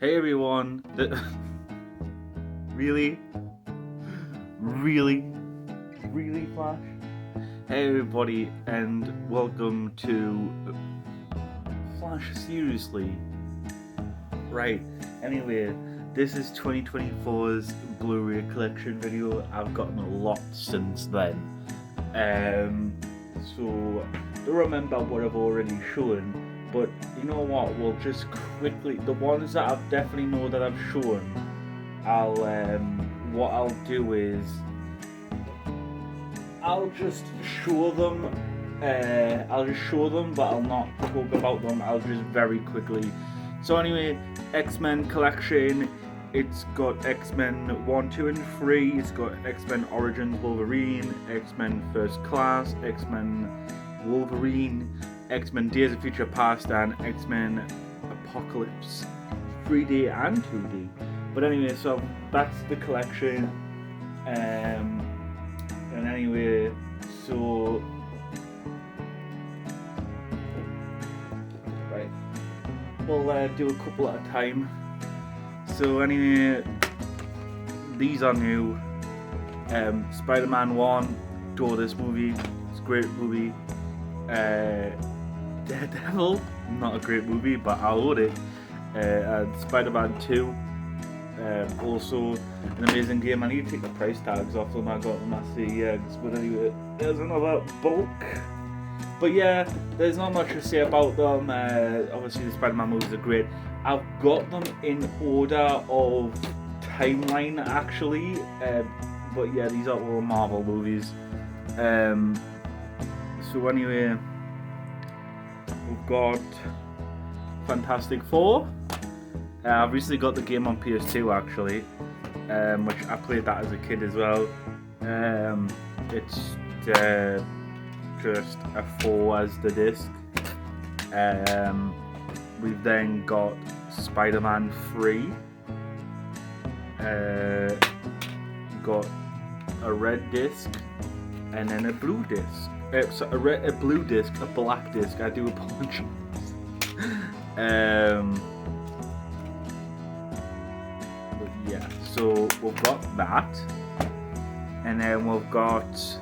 Hey everyone. Really? Really? Really, Flash? Hey everybody, and welcome to Flash Seriously. Right, anyway, this is 2024's Blu-Ray collection video. I've gotten a lot since then. So don't remember what I've already shown. But you know what? We'll just quickly the ones that I've definitely know that I've shown. What I'll do is I'll just show them. But I'll not talk about them. I'll just very quickly. So anyway, X-Men collection. It's got X-Men 1, 2, and 3. It's got X-Men Origins Wolverine, X-Men First Class, X-Men Wolverine, X-Men Days of Future Past, and X-Men Apocalypse 3D and 2D. But anyway, so that's the collection. And anyway, so right, we'll do a couple at a time. So anyway, these are new. Spider-Man 1, adore this movie. It's a great movie. Daredevil, not a great movie, but I loved it. And Spider-Man 2, also an amazing game. I need to take the price tags off them. I got them at CEX, but anyway, there's another bulk. But yeah, there's not much to say about them. Obviously, the Spider-Man movies are great. I've got them in order of timeline, actually. But yeah, these are all Marvel movies. So anyway, we've got Fantastic Four. I've recently got the game on PS2 actually, which I played that as a kid as well. It's just a 4 as the disc. We've then got Spider-Man 3. Got a red disc and then a blue disc. So a blue disc, a black disc. I do apologize. But yeah, so we've got that, and then we've got,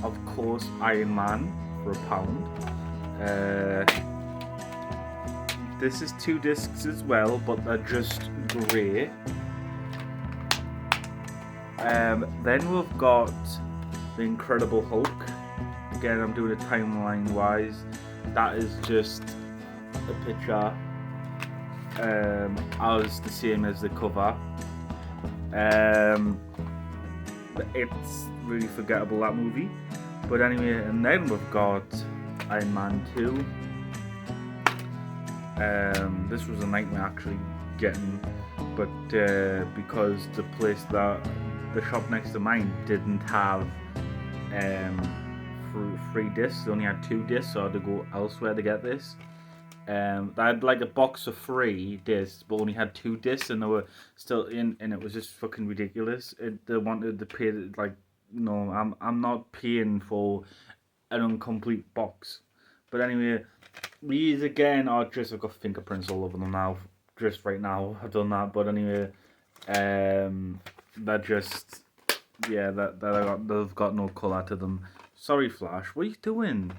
of course, Iron Man for £1. This is 2 discs as well, but they're just grey. Then we've got the Incredible Hulk. Again, I'm doing it timeline wise. That is just a picture as the same as the cover. It's really forgettable, that movie. But anyway, and then we've got Iron Man 2. This was a nightmare actually getting, but because the shop next to mine didn't have free discs, they only had 2 discs, so I had to go elsewhere to get this. I had like a box of 3 discs, but only had 2 discs, and they were still in, and it was just fucking ridiculous. They wanted to pay, like, no, I'm not paying for an incomplete box. But anyway, these again are just, I've got fingerprints all over them now. Just right now, I've done that. But anyway, they're just, yeah, they've got no colour to them. Sorry, Flash, what are you doing?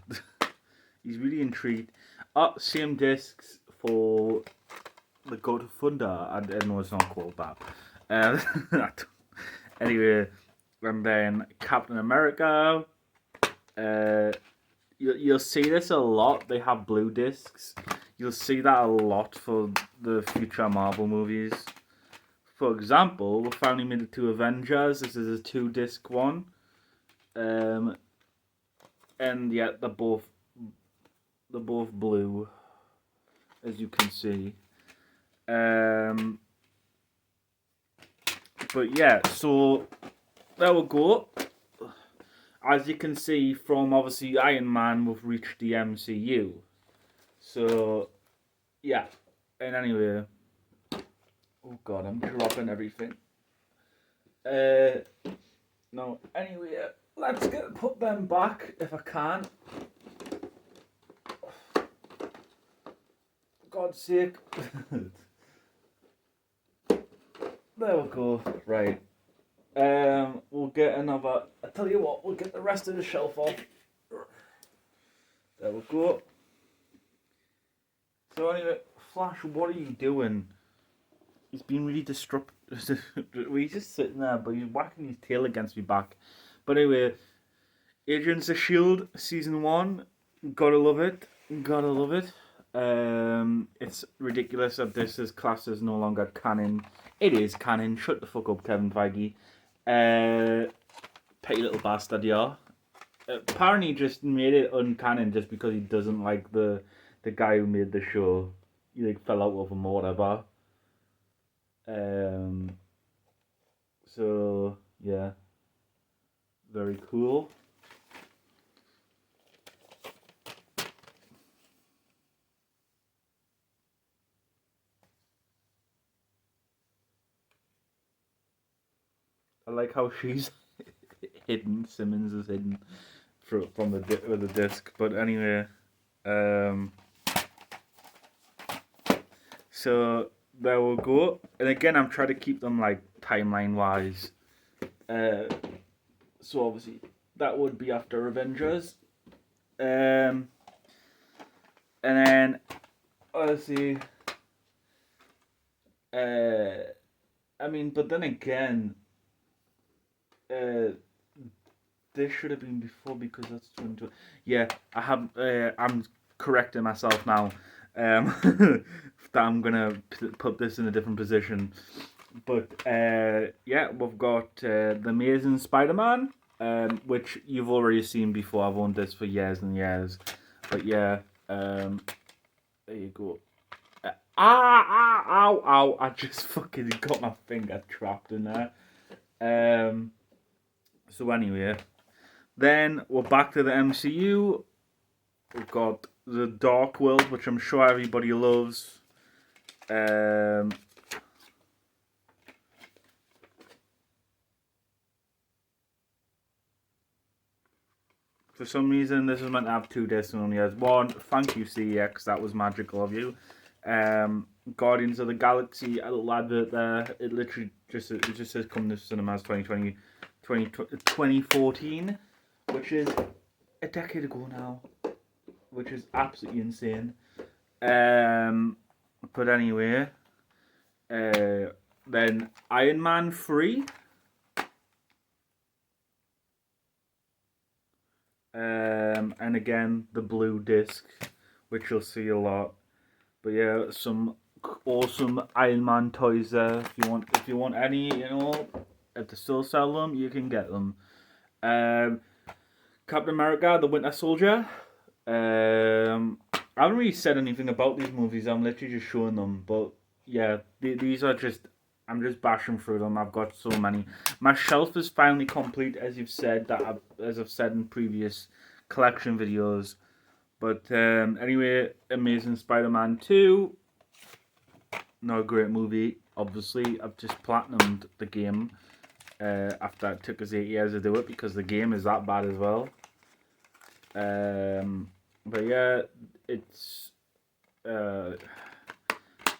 He's really intrigued. Same discs for the God of Thunder. I know it's not called that. Anyway, and then Captain America. You'll see this a lot. They have blue discs. You'll see that a lot for the future Marvel movies. For example, we finally made it to Avengers. This is a 2-disc one. And yeah, they're both blue, as you can see. But yeah, so there we go. As you can see from obviously Iron Man, we've reached the MCU. So yeah, and anyway, oh god, I'm dropping everything. No, anyway, let's put them back if I can. God's sake. There we go. Right. We'll get another. I tell you what, we'll get the rest of the shelf off. There we go. So anyway, Flash, what are you doing? He's been really disruptive. He's just sitting there, but he's whacking his tail against me back. But anyway, Agents of S.H.I.E.L.D. Season 1. Gotta love it. Gotta love it. It's ridiculous that this is classed as no longer canon. It is canon. Shut the fuck up, Kevin Feige. Petty little bastard, yeah. Apparently, he just made it uncanon just because he doesn't like the guy who made the show. He like fell out with him or whatever. So yeah, very cool. I like how she's hidden. Simmons is hidden from the disc. But anyway, so there we'll go. And again, I'm trying to keep them like timeline wise. So obviously that would be after Avengers. And then obviously, I mean, but then again, this should have been before because that's 2020. Yeah, I have. I'm correcting myself now. That I'm gonna put this in a different position. But yeah, we've got the Amazing Spider-Man, which you've already seen before. I've owned this for years and years. But yeah, there you go. Ow! I just fucking got my finger trapped in there. So anyway, then we're back to the MCU. We've got the Dark World, which I'm sure everybody loves. For some reason, this is meant to have 2 discs and only has 1. Thank you, CEX. That was magical of you. Guardians of the Galaxy, a little advert there. It literally just says come to cinemas 2014, which is a decade ago now, which is absolutely insane. But anyway, then Iron Man 3. And again, the blue disc, which you'll see a lot. But yeah, some awesome Iron Man toys there. If you want any, you know, if they still sell them, you can get them. Captain America, the Winter Soldier. I haven't really said anything about these movies. I'm literally just showing them. But yeah, these are just. I'm just bashing through them. I've got so many. My shelf is finally complete, as you've said. As I've said in previous collection videos. But anyway, Amazing Spider-Man 2. Not a great movie, obviously. I've just platinumed the game after it took us 8 years to do it because the game is that bad as well. But yeah, it's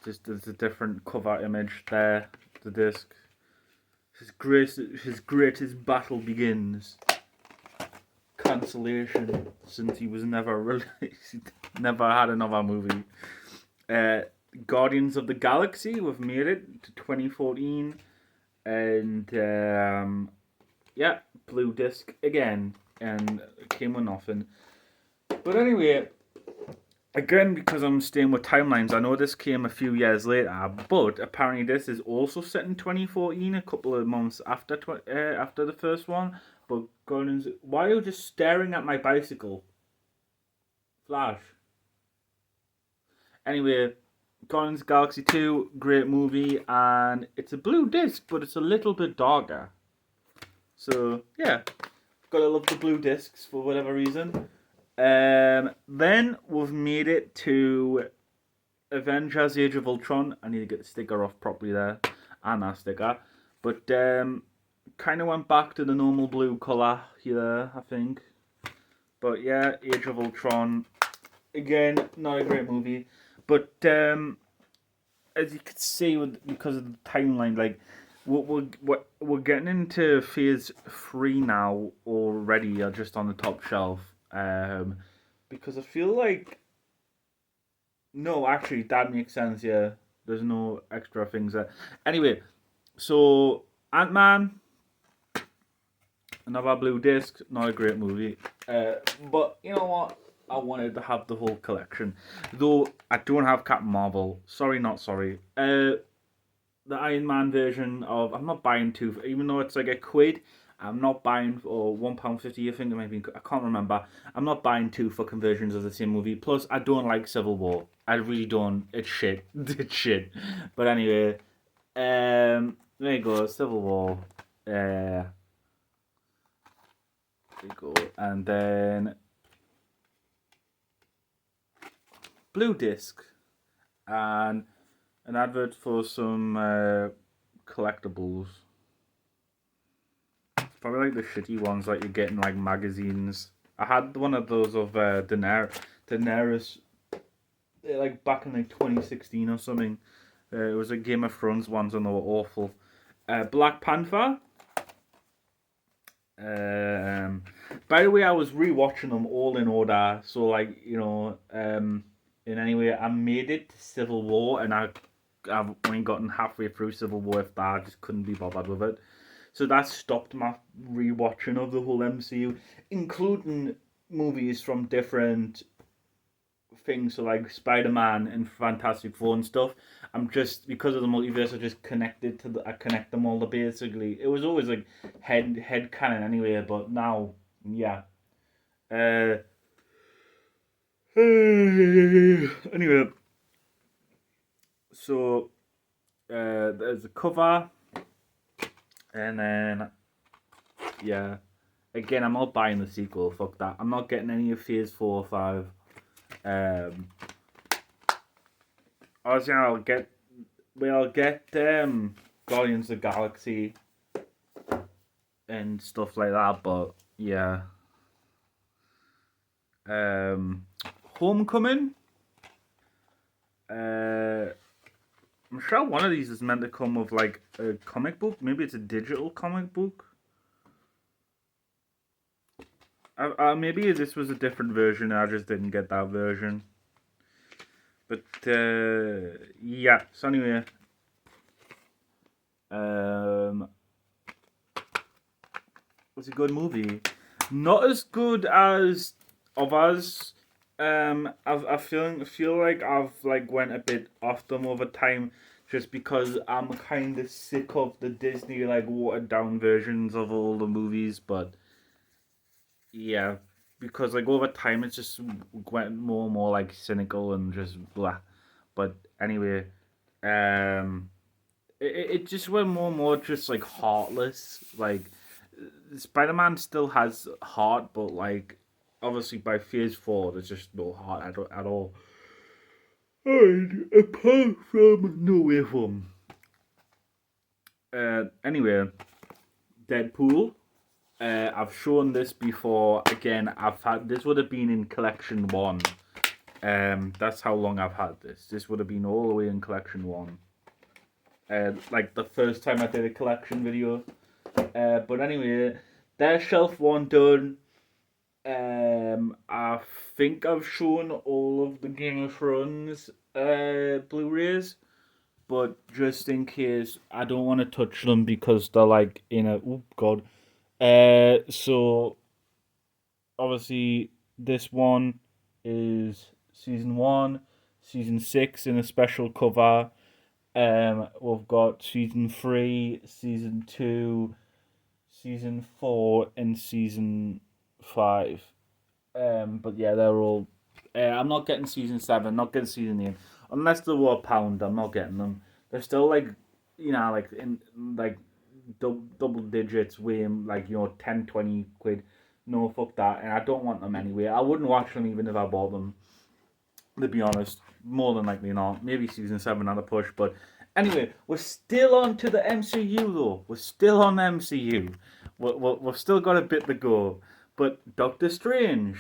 just there's a different cover image there. The disc. His greatest battle begins. Cancellation since he was never released. Never had another movie. Guardians of the Galaxy, we've made it to 2014, and yeah, blue disc again, and it came with nothing. But anyway, again, because I'm staying with timelines, I know this came a few years later, but apparently this is also set in 2014, a couple of months after after the first one. But Guardians, why are you just staring at my bicycle? Flash. Anyway, Guardians of the Galaxy 2, great movie, and it's a blue disc, but it's a little bit darker. So, yeah, gotta love the blue discs for whatever reason. Then we've made it to Avengers Age of Ultron. I need to get the sticker off properly there, and that sticker. But, kind of went back to the normal blue colour here, I think. But yeah, Age of Ultron, again, not a great movie. But as you can see, because of the timeline, like we're getting into phase 3 now already, just on the top shelf. Because I feel like no, actually that makes sense. Yeah, there's no extra things there. Anyway, so Ant-Man, another blue disc, not a great movie. But you know what? I wanted to have the whole collection, though I don't have Captain Marvel. Sorry, not sorry. The Iron Man version of I'm not buying two, even though it's like a quid. I'm not buying or £1.50. I think it might be. I can't remember. I'm not buying two fucking versions of the same movie. Plus, I don't like Civil War. I really don't. It's shit. It's shit. But anyway, there you go. Civil War. There you go. And then blue disc and an advert for some collectibles. Probably like the shitty ones that you get in like magazines. I had one of those of Daenerys, like back in like 2016 or something. It was a Game of Thrones ones and they were awful. Black Panther. By the way, I was rewatching them all in order. So like in any way, I made it to Civil War and I've only gotten halfway through Civil War. If that, I just couldn't be bothered with it. So that stopped my rewatching of the whole MCU, including movies from different things, so like Spider-Man and Fantastic Four and stuff. I'm just because of the multiverse, I just connected to I connect them all to basically. It was always like head canon anyway, but now, yeah. Uh, anyway, so there's a cover, and then yeah. Again, I'm not buying the sequel. Fuck that. I'm not getting any of Phase 4 or 5. Obviously, I'll get Guardians of the Galaxy and stuff like that. But yeah, Homecoming. I'm sure one of these is meant to come with like a comic book. Maybe it's a digital comic book. Maybe this was a different version. I just didn't get that version. But yeah. So anyway, it's a good movie. Not as good as of us. I feel like I've like went a bit off them over time, just because I'm kind of sick of the Disney like watered down versions of all the movies. But yeah, because like over time it's just went more and more like cynical and just blah. But anyway, it just went more and more just like heartless. Like Spider-Man still has heart, but like obviously by Phase 4 there's just no heart at all. And apart from No Way Home. Anyway, Deadpool. I've shown this before. Again, I've had this would have been in collection 1. That's how long I've had this. This would have been all the way in collection 1. Like the first time I did a collection video. But anyway, there's shelf 1 done. I think I've shown all of the Game of Thrones Blu-rays, but just in case, I don't want to touch them because they're like in a oh god. So obviously this one is season 1, season 6 in a special cover. We've got season 3, season 2, season 4, and season 5. But yeah, they're all. I'm not getting season 7, not getting season 8, unless they were a pound. I'm not getting them. They're still like, like in like double digits, weighing like 10, 20 quid. No, fuck that, and I don't want them anyway. I wouldn't watch them even if I bought them. To be honest, more than likely not. Maybe season 7 on a push, but anyway, we're still on to the MCU though. We're still on the MCU. We've still got a bit to go. But Doctor Strange,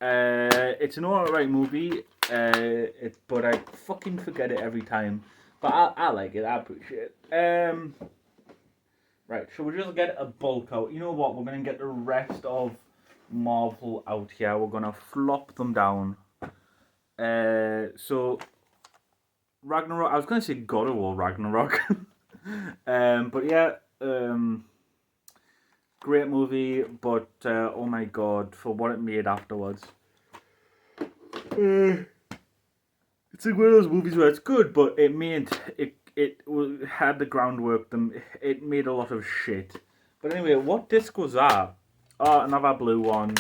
it's an alright movie. But I fucking forget it every time. But I like it. I appreciate it. Right, shall we just get a bulk out? You know what? We're going to get the rest of Marvel out here. We're going to flop them down. So, Ragnarok. I was going to say God of War Ragnarok. But yeah, great movie, but oh my god, for what it made afterwards. It's like one of those movies where it's good, but it had the groundwork. It made a lot of shit. But anyway, what disc was that? Oh, another blue one.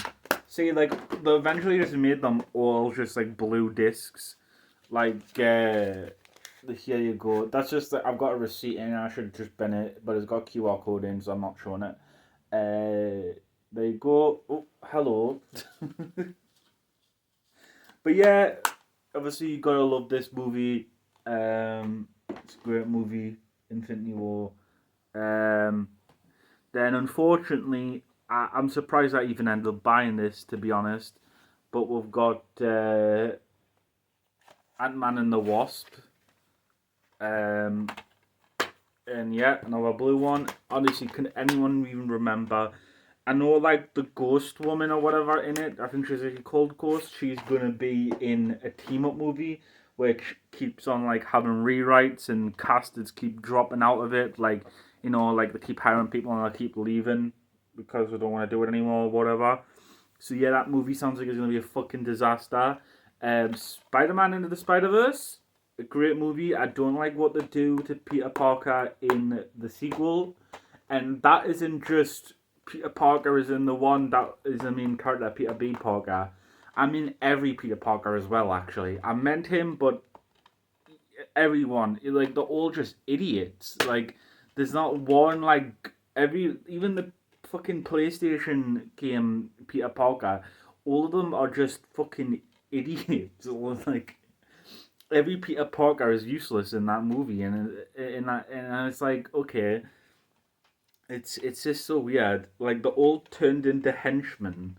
See, like they eventually just made them all just like blue discs. Like here you go. That's just that I've got a receipt in. I should have just been it, but it's got QR code in, so I'm not showing it. There you go. Oh, hello. But yeah, obviously you gotta love this movie. It's a great movie, Infinity War. Then unfortunately, I'm surprised I even ended up buying this, to be honest. But we've got Ant-Man and the Wasp. And yeah, another blue one. Honestly, can anyone even remember? I know, like, the Ghost Woman or whatever in it, I think she's actually called Ghost, she's going to be in a team-up movie, which keeps on, like, having rewrites and casters keep dropping out of it, like, you know, like, they keep hiring people and they keep leaving because they don't want to do it anymore or whatever. So, yeah, that movie sounds like it's going to be a fucking disaster. Spider-Man Into the Spider-Verse, a great movie. I don't like what they do to Peter Parker in the sequel, and that isn't just Peter Parker is in the one that is the main character, Peter B. Parker. I mean every Peter Parker as well, actually. I meant him, but everyone. Like, they're all just idiots. Like, there's not one, like, even the fucking PlayStation game, Peter Parker, all of them are just fucking idiots. Like, every Peter Parker is useless in that movie, and it's like, okay. It's just so weird. Like, they're all turned into henchmen,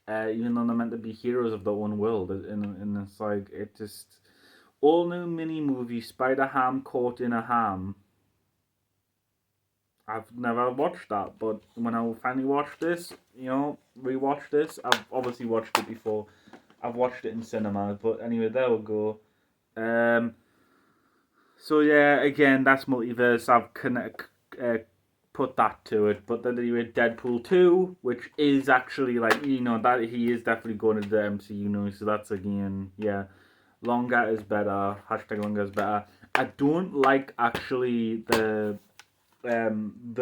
even though they're meant to be heroes of their own world. And it's like, it just... All new mini movie, Spider-Ham Caught in a Ham. I've never watched that, but when I finally watched this, you know, rewatched this, I've obviously watched it before. I've watched it in cinema, but anyway, there we go. So yeah, again, that's multiverse. I've put that to it, but then you had Deadpool 2, which is actually, like, you know, that he is definitely going to the MCU now, so that's again, yeah, longer is better, hashtag longer is better. I don't like, actually, the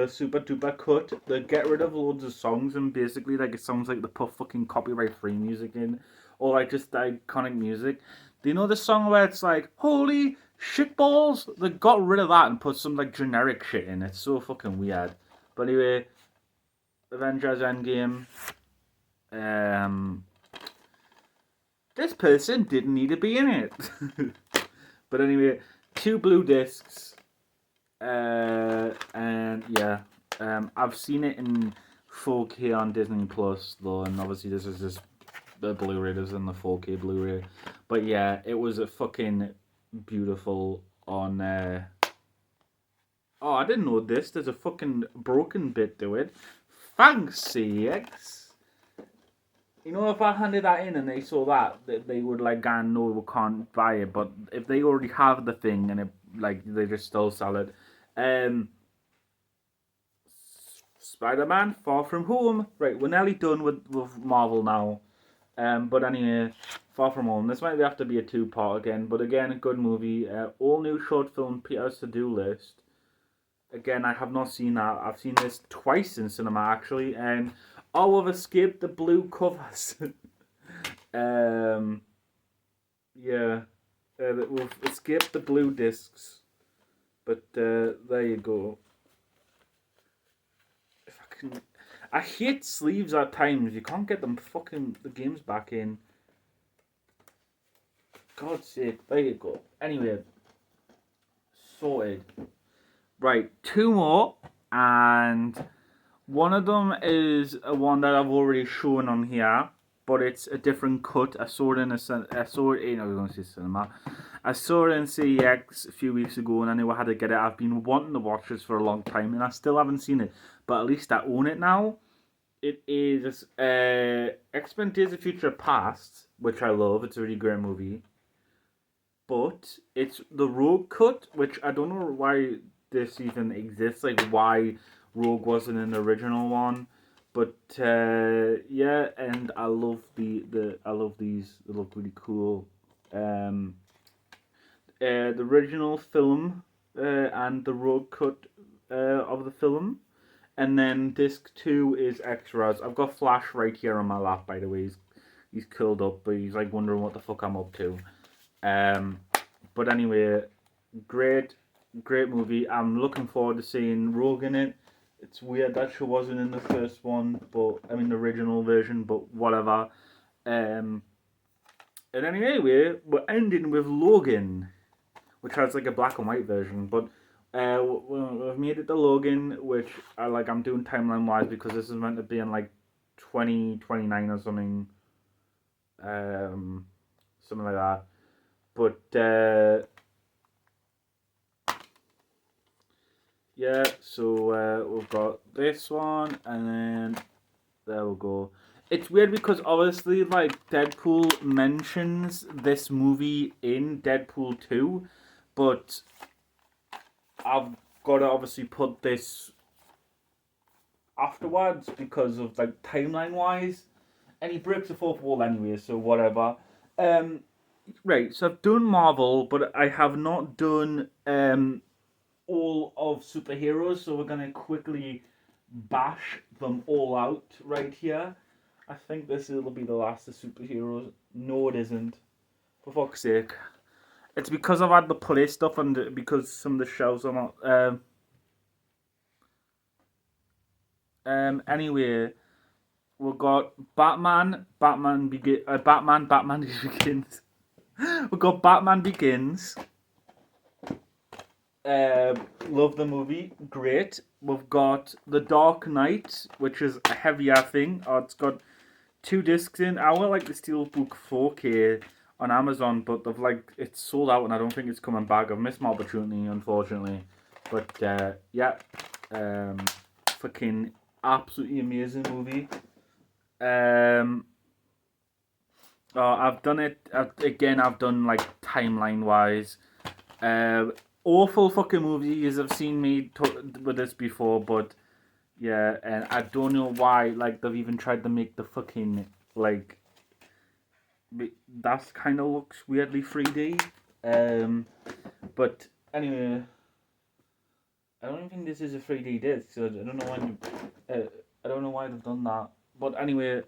super duper cut. They get rid of loads of songs, and basically, like, it sounds like they put fucking copyright free music in, or like just the iconic music. Do you know the song where it's like, holy shitballs? They got rid of that and put some, like, generic shit in. It's so fucking weird. But anyway, Avengers Endgame. This person didn't need to be in it. But anyway, 2 blue discs. And yeah, I've seen it in 4K on Disney Plus though, and obviously this is just the Blu-ray, this isn't the 4K Blu-ray. But yeah, it was a fucking beautiful on. Oh, I didn't know this. There's a fucking broken bit to it. Thanks, CX. You know, if I handed that in and they saw that, they would like, no, we can't buy it. But if they already have the thing and it, like, they just still sell it. Spider-Man, Far From Home. Right, we're nearly done with Marvel now. But anyway, Far From Home. This might have to be a 2-part again. But again, a good movie. All new short film Peter's to-do list. Again, I have not seen that. I've seen this twice in cinema, actually. And I've escaped the blue covers. Yeah. We've escaped the blue discs. But there you go. If I can... I hate sleeves at times. You can't get them fucking the games back in. God's sake. There you go. Anyway. Sorted. Right, 2 more, and one of them is one that I've already shown on here, but it's a different cut. I saw it in I was going to say cinema. I saw it in CEX a few weeks ago, and I knew I had to get it. I've been wanting to watch this for a long time, and I still haven't seen it. But at least I own it now. It is X-Men Days of Future Past, which I love. It's a really great movie. But it's the Rogue cut, which I don't know why this even exists. Like why Rogue wasn't in the original one. But yeah, and I love I love these. They look really cool. The original film and the Rogue cut of the film. And then disc 2 is extras. I've got Flash right here on my lap, by the way. He's curled up, but he's like wondering what the fuck I'm up to. But anyway, great movie. I'm looking forward to seeing Rogue in it. It's weird that she wasn't in the first one, but I mean the original version, but whatever. And anyway, we're ending with Logan, which has like a black and white version, but we've made it to Logan, which I'm doing timeline wise because this is meant to be in like 2029 or something, something like that. But yeah, so we've got this one, and then there we go. It's weird because obviously, like, Deadpool mentions this movie in Deadpool 2, but I've got to obviously put this afterwards because of, like, timeline-wise. And he breaks the fourth wall anyway, so whatever. Right, so I've done Marvel, but I have not done all of superheroes, so we're going to quickly bash them all out right here. I think this will be the last of superheroes. No, it isn't. For fuck's sake. It's because I've had to play stuff and because some of the shelves are not... Anyway, we've got Batman Begins. We've got Batman Begins. Love the movie. Great. We've got The Dark Knight, which is a heavier thing. It's got 2 discs in. I want like the Steelbook 4K on Amazon, but it's sold out and I don't think it's coming back. I've missed my opportunity, unfortunately. But yeah, fucking absolutely amazing movie. I've done it again. I've done like timeline wise. Awful fucking movies. I've seen me with this before, but yeah, and I don't know why they've even tried to make the fucking that kind of looks weirdly 3D. But anyway, I don't even think this is a 3D disc, so I don't know when. I don't know why they've done that. But anyway,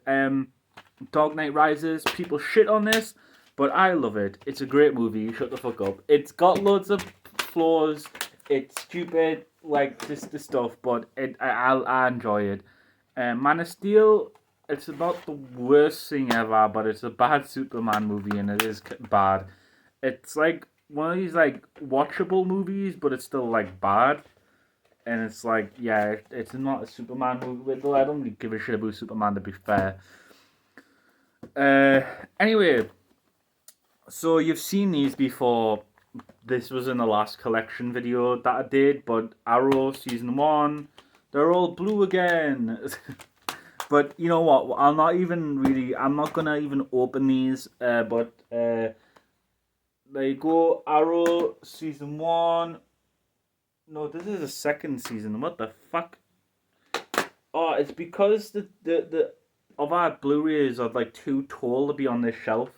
Dark Knight Rises. People shit on this, but I love it. It's a great movie. Shut the fuck up. It's got loads of flaws. It's stupid, like this stuff, but I enjoy it. Man of Steel. It's not the worst thing ever, but it's a bad Superman movie, and it is bad. It's like one of these like watchable movies, but it's still like bad. And it's like, yeah, it's not a Superman movie. Though I don't really give a shit about Superman, to be fair. Anyway, so you've seen these before. This was in the last collection video that I did, but Arrow Season 1, they're all blue again. But you know what? I'm not gonna even open these. But there you go. Arrow Season 1. No, this is the second season. What the fuck? Oh, it's because the other Blu-rays are like too tall to be on this shelf.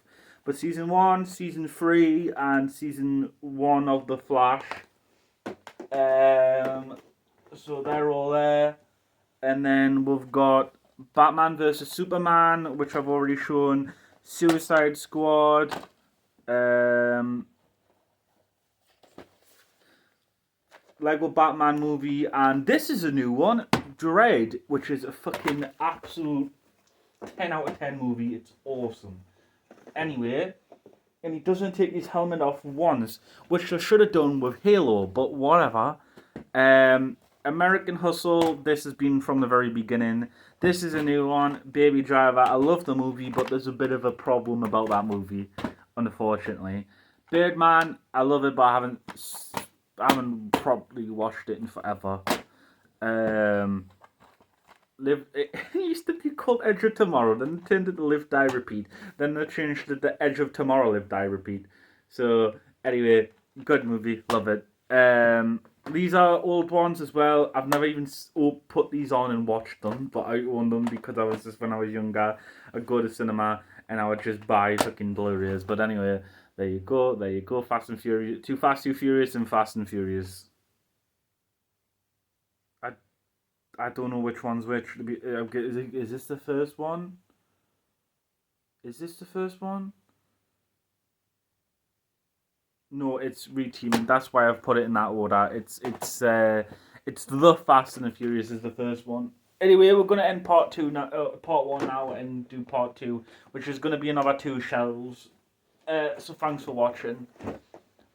But Season 1, Season 3, and Season 1 of The Flash. So they're all there. And then we've got Batman vs Superman, which I've already shown. Suicide Squad. Lego Batman movie. And this is a new one. Dread, which is a fucking absolute 10 out of 10 movie. It's awesome. Anyway, and he doesn't take his helmet off once, which I should have done with Halo, but whatever. American Hustle, this has been from the very beginning. This is a new one, Baby Driver. I love the movie, but there's a bit of a problem about that movie, unfortunately. Birdman, I love it, but I haven't properly watched it in forever. It used to be called Edge of Tomorrow, then it turned into Live, Die, Repeat. Then they changed it to Edge of Tomorrow, Live, Die, Repeat. So, anyway, good movie, love it. These are old ones as well. I've never even put these on and watched them, but I own them because when I was younger, I'd go to cinema and I would just buy fucking Blu-rays. But anyway, there you go, Fast and Furious, Too Fast, Too Furious, and Fast and Furious. I don't know which one's which. Is this the first one? Is this the first one? No, it's reteaming. That's why I've put it in that order. It's the Fast and the Furious is the first one. Anyway, we're gonna end part two now, part one now, and do part two, which is gonna be another two shells. So thanks for watching.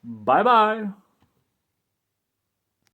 Bye bye.